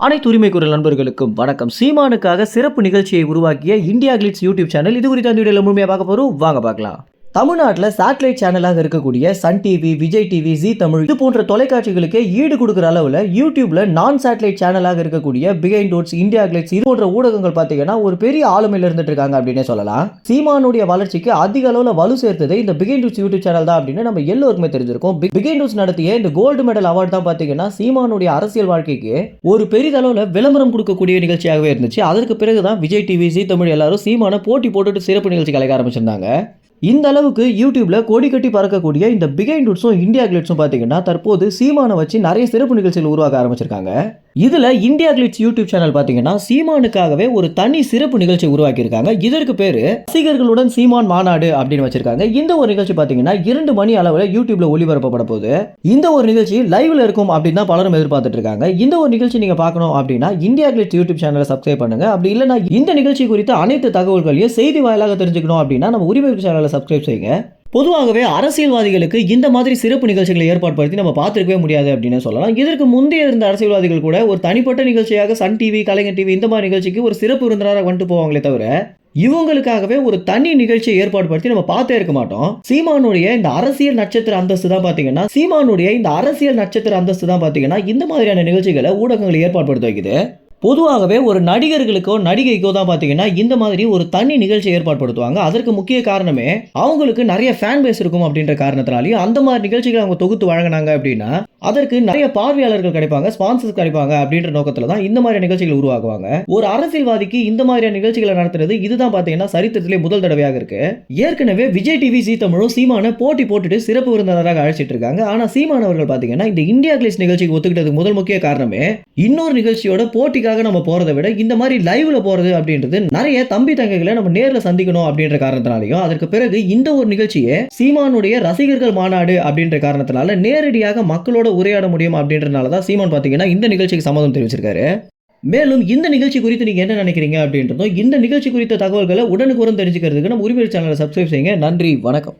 அனைத்து உரிமை குரல் நண்பர்களுக்கும் வணக்கம். சீமானுக்காக சிறப்பு நிகழ்ச்சியை உருவாக்கிய இந்தியா கிளிட்ஸ் யூடியூப் சேனல் இது குறித்த அந்த வீடியோல முழுமையாக பார்க்க போறோம். வாங்க பார்க்கலாம். தமிழ்நாட்டில் சேட்டலைட் சேனலாக இருக்கக்கூடிய சன் டிவி, விஜய் டிவி, ஜி தமிழ் இது போன்ற தொலைக்காட்சிகளுக்கு ஈடு கொடுக்குற அளவில் யூடியூப்ல நான் சேட்டலைட் சேனலாக இருக்கக்கூடிய பிஹைண்ட் டோர்ஸ், இந்தியா கிளிட்ஸ் இது போன்ற ஊடகங்கள் பார்த்தீங்கன்னா ஒரு பெரிய ஆளுமையில் இருந்துட்டு இருக்காங்க அப்படின்னு சொல்லலாம். சீமானுடைய வளர்ச்சிக்கு அதிக அளவில் வலு சேர்த்தது இந்த பிஹைண்ட் டோர்ஸ் யூடியூப் சேனல் தான் அப்படின்னு நம்ம எல்லோருக்குமே தெரிஞ்சிருக்கும். பிஹைண்ட் டோர்ஸ் நடத்திய இந்த கோல்டு மெடல் அவார்டு தான் பார்த்தீங்கன்னா சீமானுடைய அரசியல் வாழ்க்கைக்கு ஒரு பெரிதளவில் விளம்பரம் கொடுக்கக்கூடிய நிகழ்ச்சியாகவே இருந்துச்சு. அதற்கு பிறகுதான் விஜய் டிவி, ஜி தமிழ் எல்லாரும் சீமான போட்டி போட்டுட்டு சிறப்பு நிகழ்ச்சி கலைக்க ஆரம்பிச்சிருந்தாங்க. இந்த அளவுக்கு யூடியூப்ல கோடி கட்டி பறக்கக்கூடிய இந்த பிஹைண்ட் டோர்ஸும் இந்தியா கிளிட்ஸும் பார்த்தீங்கன்னா தற்போது சீமானை வச்சு நிறைய சிறப்பு நிகழ்ச்சிகள் உருவாக்க ஆரம்பிச்சிருக்காங்க. இதுல இந்தியா கிளிட்ஸ் யூடியூப் சேனல் பார்த்தீங்கன்னா சீமானுக்காகவே ஒரு தனி சிறப்பு நிகழ்ச்சி உருவாக்கி இருக்காங்க. இதற்கு பேரு ரசிகர்களுடன் சீமான் மாநாடு அப்படின்னு வச்சிருக்காங்க. இந்த ஒரு நிகழ்ச்சி பார்த்தீங்கன்னா 2 மணி அளவில் யூடியூப்ல ஒளிபரப்பப்பட போகுது. இந்த ஒரு நிகழ்ச்சி லைவ்ல இருக்கும் அப்படின்னு தான் பலரும் எதிர்பார்த்துட்டு இருக்காங்க. இந்த ஒரு நிகழ்ச்சி நீங்க பார்க்கணும் அப்படின்னா இந்தியா கிளிட்ஸ் யூடியூப் சேனலை சப்ஸ்கிரைப் பண்ணுங்க. அப்படி இல்லைன்னா இந்த நிகழ்ச்சி குறித்த அனைத்து தகவல்களையும் செய்தி வாயிலாக தெரிஞ்சுக்கணும் அப்படின்னா நம்ம உரிமை சேனலை சப்ஸ்கிரைப் செய்யுங்க. பொதுவாகவே அரசியல்வாதிகளுக்கு இந்த மாதிரி சிறப்பு நிகழ்ச்சிகளை ஏற்பாடு படுத்தி நம்ம பார்த்துருக்கவே முடியாது அப்படின்னு சொல்லலாம். இதற்கு முந்தைய இருந்த அரசியல்வாதிகள் கூட ஒரு தனிப்பட்ட நிகழ்ச்சியாக சன் டிவி, கலைஞர் டிவி இந்த மாதிரி நிகழ்ச்சிக்கு ஒரு சிறப்பு விருந்தினராக வந்துட்டு போவாங்களே தவிர இவங்களுக்காகவே ஒரு தனி நிகழ்ச்சியை ஏற்பாடு படுத்தி நம்ம பார்த்தே இருக்க மாட்டோம். சீமானுடைய இந்த அரசியல் நட்சத்திர அந்தஸ்து தான் பாத்தீங்கன்னா இந்த மாதிரியான நிகழ்ச்சிகளை ஊடகங்களை ஏற்பாடு படுத்த வைக்குது. பொதுவாகவே ஒரு நடிகர்களுக்கோ நடிகைக்கோ தான் பார்த்தீங்கன்னா இந்த மாதிரி ஒரு தனி நிகழ்ச்சி ஏற்பாடுபடுத்துவாங்க. அதற்கு முக்கிய காரணமே அவங்களுக்கு நிறைய ஃபேன் பேஸ் இருக்கும் அப்படின்ற காரணத்தினாலையும் அந்த மாதிரி நிகழ்ச்சிகளை அவங்க தொகுத்து வழங்கினாங்க அப்படின்னா அதற்கு நிறைய பார்வையாளர்கள் கிடைப்பாங்க, ஸ்பான்சர்ஸ் கிடைப்பாங்க அப்படின்ற நோக்கத்தில் தான் இந்த மாதிரி நிகழ்ச்சிகள் உருவாக்குவாங்க. ஒரு அரசியல்வாதிக்கு இந்த மாதிரியான நிகழ்ச்சிகளை நடத்துறது இதுதான் பார்த்தீங்கன்னா சரித்திரத்திலே முதல் தடவையாக இருக்கு. ஏற்கனவே விஜய் டிவி, ஜி தமிழும் சீமான போட்டி போட்டுட்டு சிறப்பு விருந்தினராக அழைச்சிட்டு இருக்காங்க. ஆனா சீமான் அவர்கள் பார்த்தீங்கன்னா இந்த இந்தியா கிளிட்ஸ் நிகழ்ச்சிக்கு ஒத்துக்கிட்டதுக்கு முதல் முக்கிய காரணமே இன்னொரு நிகழ்ச்சியோட போட்டிக்காக நம்ம போறதை விட இந்த மாதிரி லைவ்ல போறது அப்படின்றது நிறைய தம்பி தங்கைகளை நம்ம நேர்ல சந்திக்கணும் அப்படின்ற காரணத்தினாலையும் அதற்கு பிறகு இந்த ஒரு நிகழ்ச்சியை சீமானுடைய ரசிகர்கள் மாநாடு அப்படின்ற காரணத்தினால நேரடியாக மக்களோட உரையாட முடியும் அப்படின்றனால தான் சீமான் பார்த்தீங்கன்னா இந்த நிகழ்ச்சிக்கு சம்மதம் தெரிவிச்சிருக்காரு. மேலும் இந்த நிகழ்ச்சி குறித்து நீங்க என்ன நினைக்கிறீங்க அப்படின்றதும் இந்த நிகழ்ச்சி குறித்த தகவல்களை உடனுக்குடன் தெரிஞ்சுக்கிறதுக்கு நம்ம உரிமை சேனலை சப்ஸ்கிரைப் செய்யுங்க. நன்றி, வணக்கம்.